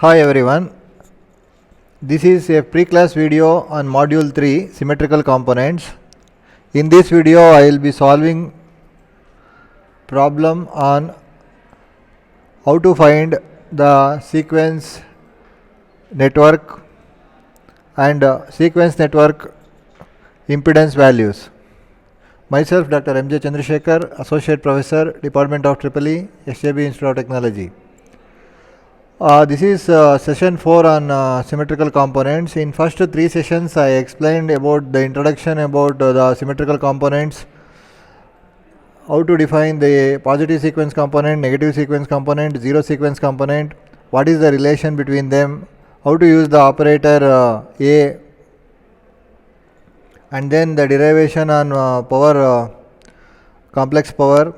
Hi everyone, this is a pre-class video on module 3 symmetrical components. In this video I will be solving problem on how to find the sequence network and sequence network impedance values. Myself Dr. M.J. Chandrasekhar, Associate Professor, Department of EEE, SJB Institute of Technology. This is session 4 on symmetrical components. In first 3 sessions I explained about the introduction about the symmetrical components, how to define the positive sequence component, negative sequence component, zero sequence component, what is the relation between them, how to use the operator A, and then the derivation on power, complex power,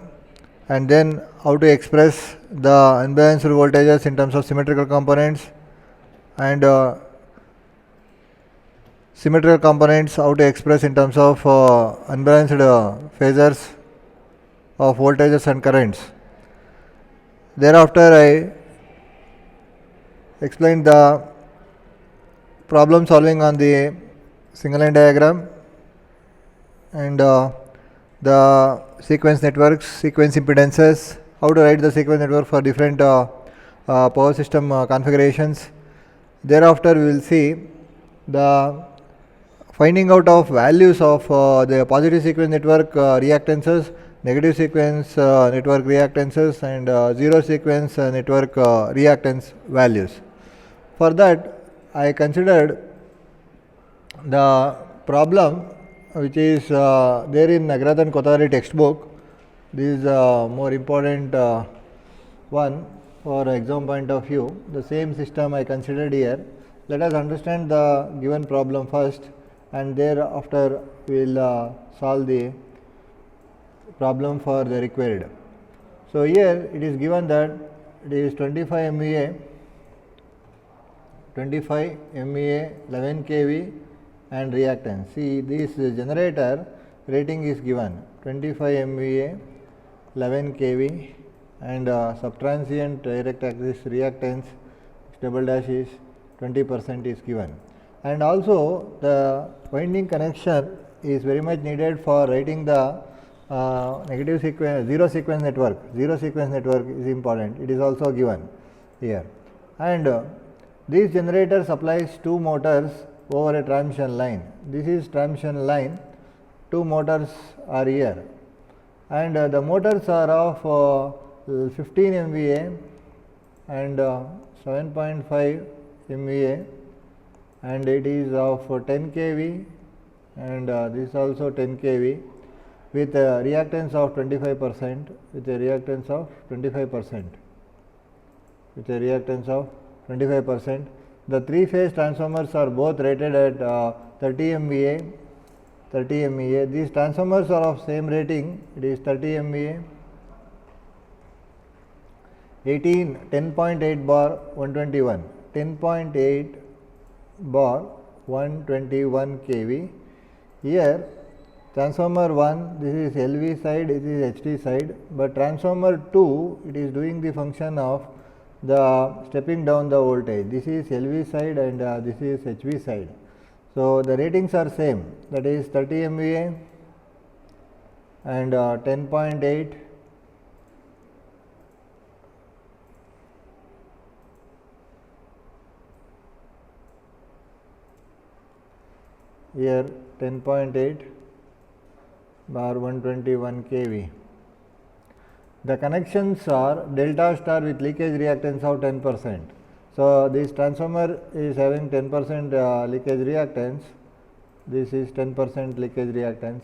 and then how to express the unbalanced voltages in terms of symmetrical components, and symmetrical components how to express in terms of unbalanced phasors of voltages and currents. Thereafter I explained the problem solving on the single line diagram and the sequence networks, sequence impedances, how to write the sequence network for different power system configurations. Thereafter we will see the finding out of values of the positive sequence network reactances, negative sequence network reactances, and zero sequence network reactance values. For that I considered the problem which is there in Nagarath Kothari textbook. This is more important one for exam point of view. The same system I considered here. Let us understand the given problem first, and thereafter we will solve the problem for the required. So here it is given that it is 25 MVA 11 kV and reactance. See, this generator rating is given 25 MVA 11 kV and subtransient direct axis reactance double dash is 20% is given, and also the winding connection is very much needed for writing the negative sequence, zero sequence network. Zero sequence network is important, it is also given here, and this generator supplies 2 motors over a transmission line. This is transmission line, 2 motors are here, and the motors are of 15 MVA and 7.5 MVA, and it is of 10 kV, and this also 10 kV with a reactance of 25%, with a reactance of 25%, with a reactance of 25%. The 3-phase transformers are both rated at 30 MVA. These transformers are of same rating, it is 30 MVA, 10.8 bar 121, 10.8 bar 121 kV. Here transformer 1, this is LV side, this is HT side, but transformer 2, it is doing the function of the stepping down the voltage. This is LV side and this is HV side. So the ratings are same, that is 30 MVA and 10.8 here 10.8 bar 121 kV. The connections are delta star with leakage reactance of 10%. So this transformer is having 10% leakage reactance, this is 10% leakage reactance.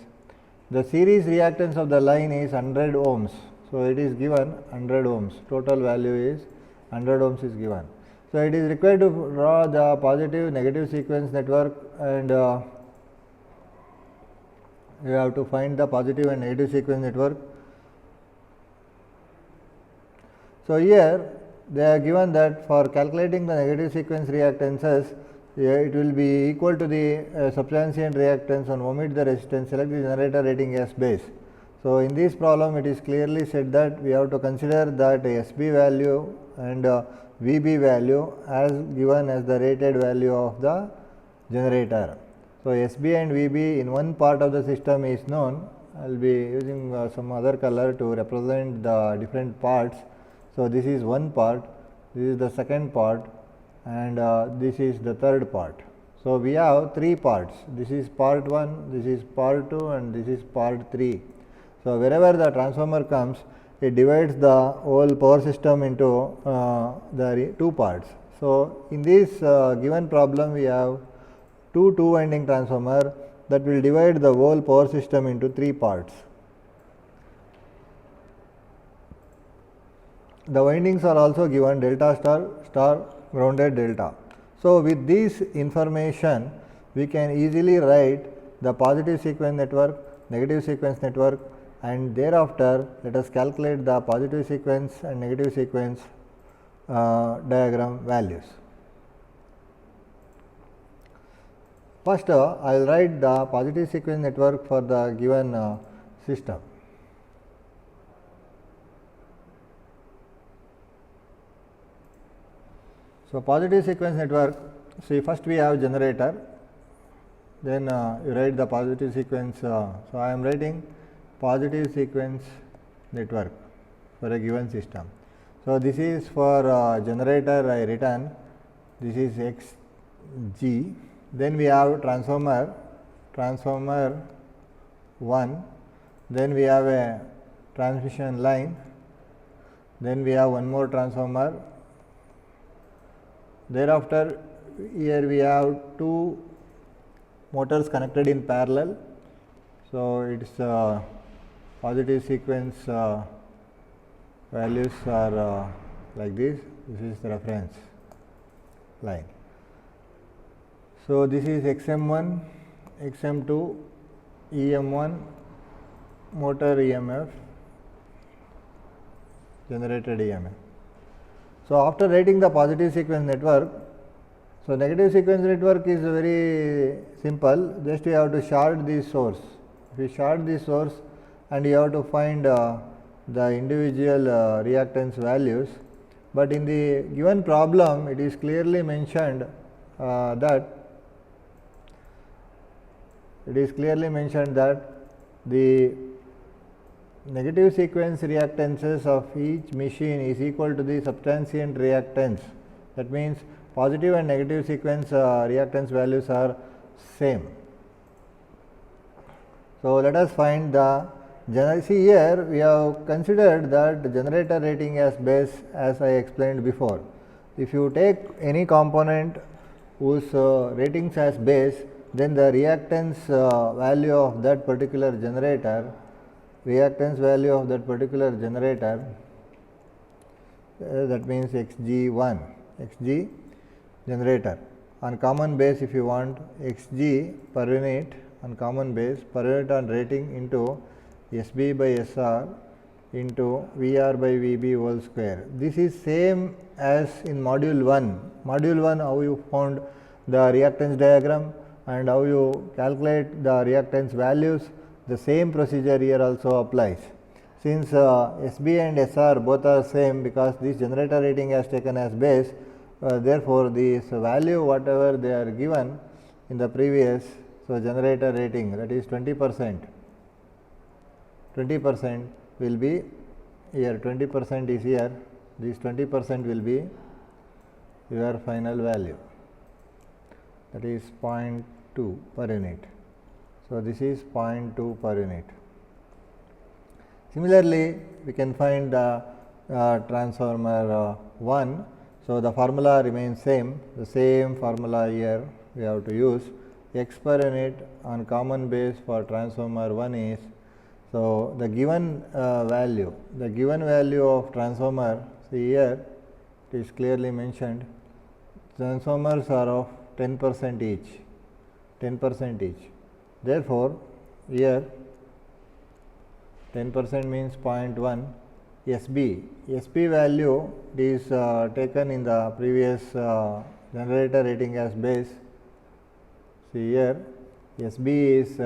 The series reactance of the line is 100 ohms. So it is given 100 ohms, total value is 100 ohms is given. So it is required to draw the positive negative sequence network, and you have to find the positive and negative sequence network. So here they are given that for calculating the negative sequence reactances, it will be equal to the subtransient reactance and omit the resistance, select the generator rating as base. So in this problem it is clearly said that we have to consider that SB value and VB value as given as the rated value of the generator. So, SB and VB in one part of the system is known. I will be using some other color to represent the different parts. So, this is one part, this is the second part, and this is the third part. So, we have three parts. This is part 1, this is part 2, and this is part 3. So, wherever the transformer comes, it divides the whole power system into the two parts. So, in this given problem, we have two winding transformer that will divide the whole power system into three parts. The windings are also given delta star, star, grounded delta. So, with this information, we can easily write the positive sequence network, negative sequence network, and thereafter let us calculate the positive sequence and negative sequence diagram values. First, I will write the positive sequence network for the given system. So, positive sequence network, see first we have generator, then you write the positive sequence. So, I am writing positive sequence network for a given system. So, this is for generator I written, this is xg. Then we have transformer 1, then we have a transmission line, then we have one more transformer. Thereafter, here we have two motors connected in parallel. So, its positive sequence values are like this. This is the reference line. So, this is XM1, XM2, EM1, motor EMF, generated EMF. So, after writing the positive sequence network, so negative sequence network is very simple, just you have to short this source. If you short this source and you have to find the individual reactance values, but in the given problem it is clearly mentioned that the negative sequence reactances of each machine is equal to the subtransient reactance. That means positive and negative sequence reactance values are same. So, let us find the see here we have considered that the generator rating as base, as I explained before. If you take any component whose ratings as base, then the reactance value of that particular generator, that means xg1, xg generator. On common base, if you want xg per unit on common base, per unit on rating into SB by SR into VR by VB whole square. This is same as in module 1. Module 1, how you found the reactance diagram and how you calculate the reactance values, the same procedure here also applies. Since SB and SR both are same, because this generator rating has taken as base, therefore, this value whatever they are given in the previous, so generator rating, that is 20%, 20% will be here, 20% is here, this 20% will be your final value, that is 0.2 per unit. So, this is 0.2 per unit. Similarly, we can find the transformer 1. So, the formula remains same, the same formula here we have to use. X per unit on common base for transformer 1 is, so the given value of transformer, see here it is clearly mentioned, transformers are of 10% each, 10% each. Therefore, here 10% means 0.1. SB value is taken in the previous generator rating as base. See here SB is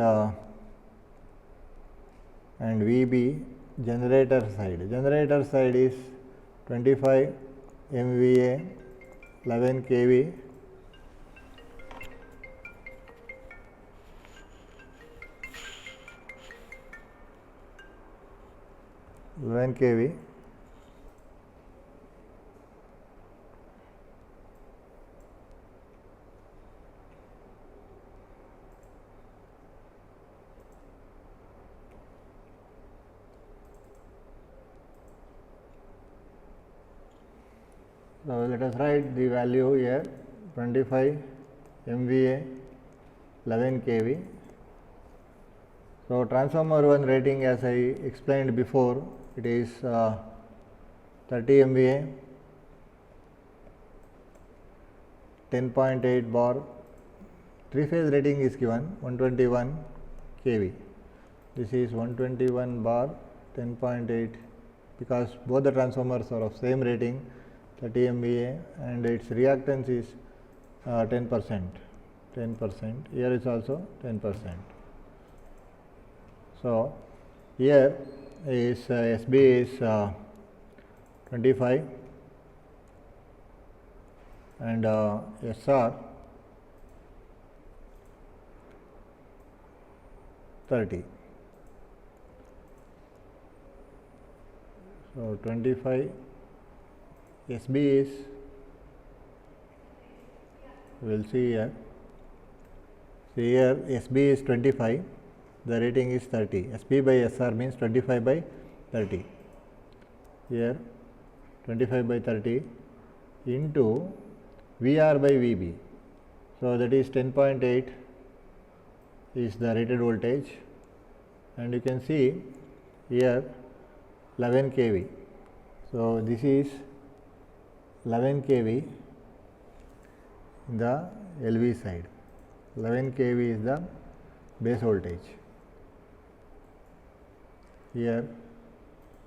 and VB generator side is 25 MVA 11 kV, So, let us write the value here 25 MVA 11 kV. So, transformer 1 rating, as I explained before, it is 30 MVA, 10.8 bar, 3 phase rating is given 121 kV. This is 121 bar 10.8, because both the transformers are of same rating 30 MVA and its reactance is 10%. Here is also 10%. So, here is SB is 25 and SR 30. So, 25 SB is, we will see here. See here SB is 25, the rating is 30. SB by SR means 25 by 30. Here 25 by 30 into VR by VB. So, that is 10.8 is the rated voltage, and you can see here 11 kV. So, this is 11 kV in the LV side. 11 kV is the base voltage. Here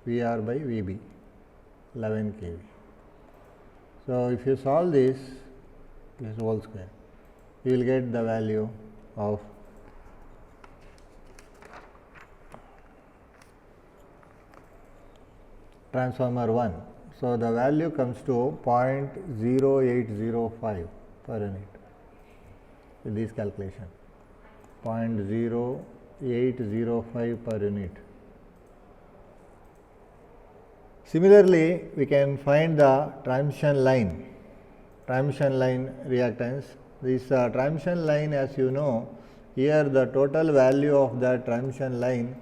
VR by VB 11 kV. So, if you solve this whole square, you will get the value of transformer 1. So, the value comes to 0.0805 per unit with this calculation, 0.0805 per unit. Similarly, we can find the transmission line reactance. This transmission line, as you know, here the total value of the transmission line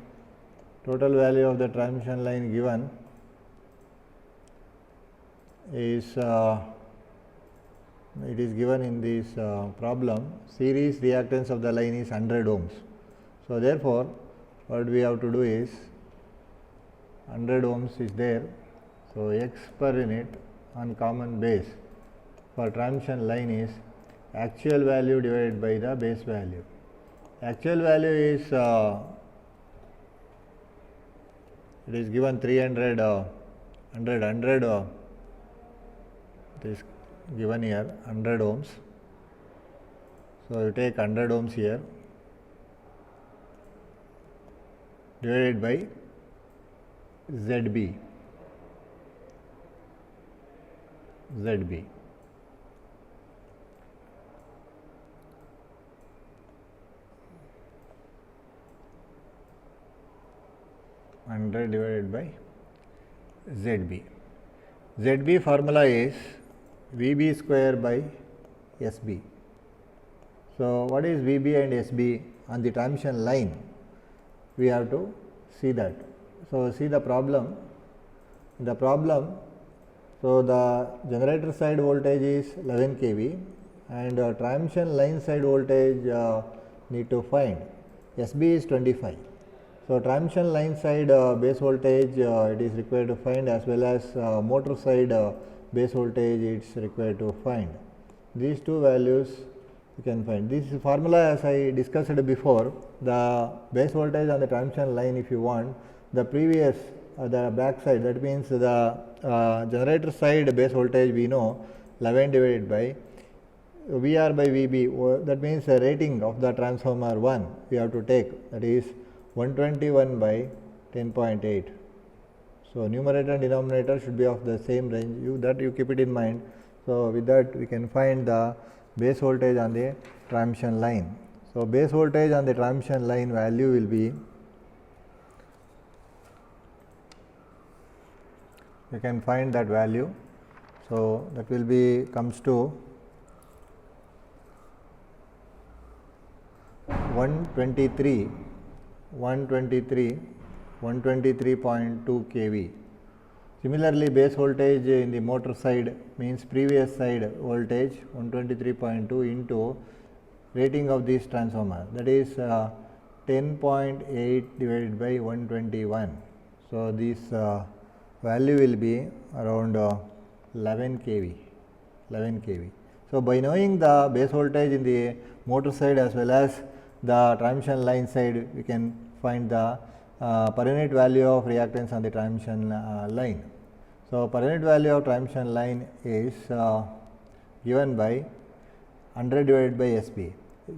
given is it is given in this problem. Series reactance of the line is 100 ohms. So, therefore, what we have to do is 100 ohms is there. So, X per unit on common base for transmission line is actual value divided by the base value. Actual value is it is given 300 100 it is given here 100 ohms. So, you take 100 ohms here divided by ZB. 100 divided by ZB. ZB formula is VB square by SB. So, what is VB and SB on the transmission line? We have to see that. So, see the problem. So, the generator side voltage is 11 kV and transmission line side voltage need to find. SB is 25. So, transmission line side base voltage it is required to find, as well as motor side base voltage it is required to find. These two values you can find. This formula, as I discussed before, the base voltage on the transmission line, if you want the previous the back side, that means the generator side base voltage we know 11 divided by VR by VB, that means the rating of the transformer 1 we have to take, that is 121 by 10.8. So numerator and denominator should be of the same range, you keep it in mind. So with that we can find the base voltage on the transmission line. So base voltage on the transmission line value will be, you can find that value. So that will be comes to 123.2 kV. Similarly, base voltage in the motor side means previous side voltage 123.2 into rating of this transformer, that is 10.8 divided by 121. So this value will be around 11 kV. So by knowing the base voltage in the motor side as well as the transmission line side, we can find the per unit value of reactance on the transmission line. So per unit value of transmission line is given by 100 divided by SB.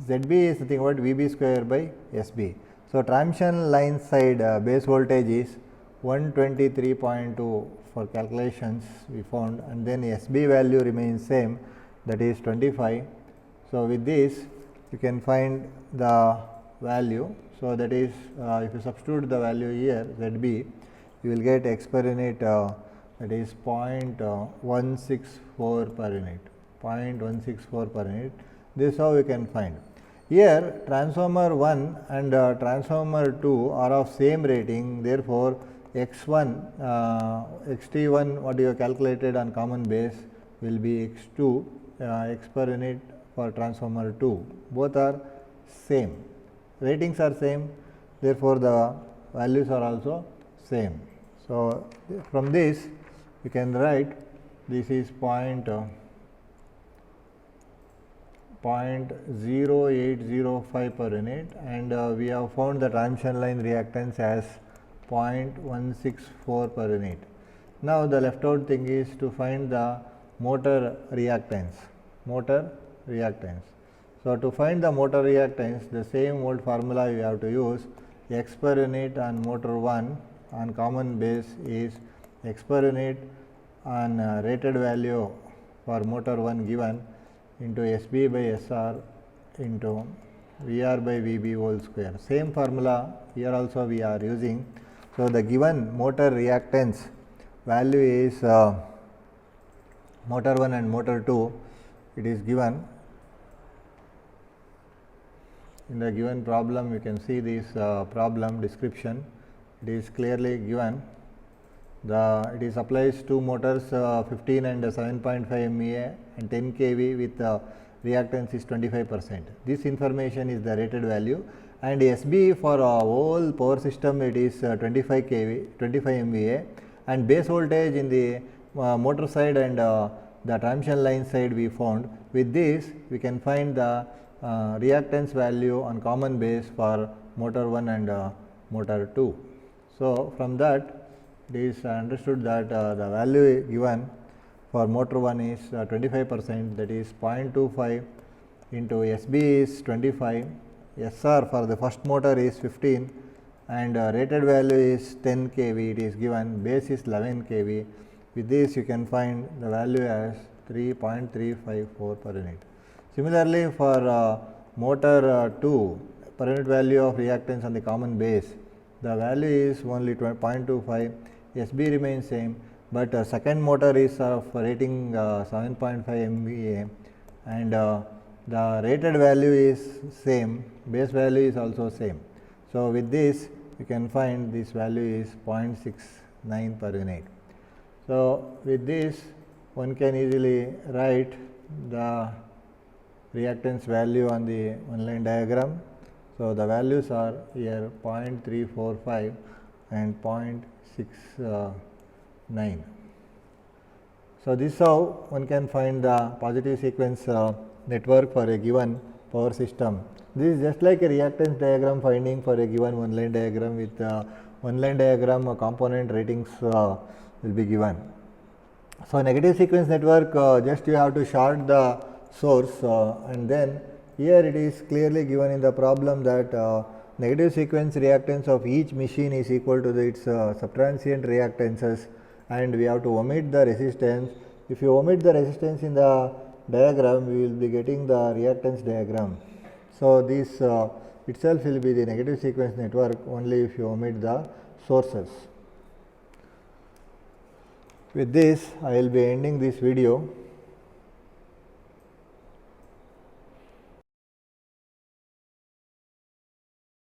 ZB is nothing but VB square by SB. So transmission line side base voltage is 123.2 for calculations we found, and then SB value remains same, that is 25. So with this you can find the value. So that is if you substitute the value here ZB, you will get X per unit that is 0.164 per unit, 0.164 per unit. This is how we can find. Here transformer 1 and transformer 2 are of same rating, therefore X1 XT1 what you have calculated on common base will be X2 X per unit for transformer 2. Both are same, ratings are same, therefore the values are also same. So from this you can write this is 0.0805 per unit, and we have found the transmission line reactance as 0.164 per unit. Now the left out thing is to find the motor reactance. So to find the motor reactance, the same old formula you have to use. X per unit on motor 1 on common base is X per unit on rated value for motor 1 given into SB by SR into VR by VB whole square. Same formula here also we are using. So the given motor reactance value is motor 1 and motor 2, it is given in the given problem. You can see this problem description, it is clearly given. It is applies to motors 15 and 7.5 MVA and 10 kV with reactance is 25%. This information is the rated value, and SB for whole power system it is 25 kV, 25 MVA, and base voltage in the motor side and the transmission line side we found. With this we can find the reactance value on common base for motor 1 and motor 2. So from that it is understood that the value given for motor 1 is 25%, that is 0.25 into SB is 25, SR for the first motor is 15, and rated value is 10 kV, it is given, base is 11 kV. With this you can find the value as 3.354 per unit. Similarly for motor 2, per unit value of reactance on the common base, the value is only 0.25, SB remains same, but second motor is of rating 7.5 MVA, and the rated value is same, base value is also same. So with this you can find this value is 0.69 per unit. So with this one can easily write the reactance value on the one line diagram. So the values are here 0.345 and 0.69. So this is how one can find the positive sequence network for a given power system. This is just like a reactance diagram finding for a given one line diagram. With one line diagram component ratings will be given. So negative sequence network, just you have to short the source, and then here it is clearly given in the problem that negative sequence reactance of each machine is equal to its subtransient reactances, and we have to omit the resistance. If you omit the resistance in the diagram, we will be getting the reactance diagram. So, this itself will be the negative sequence network only if you omit the sources. With this, I will be ending this video.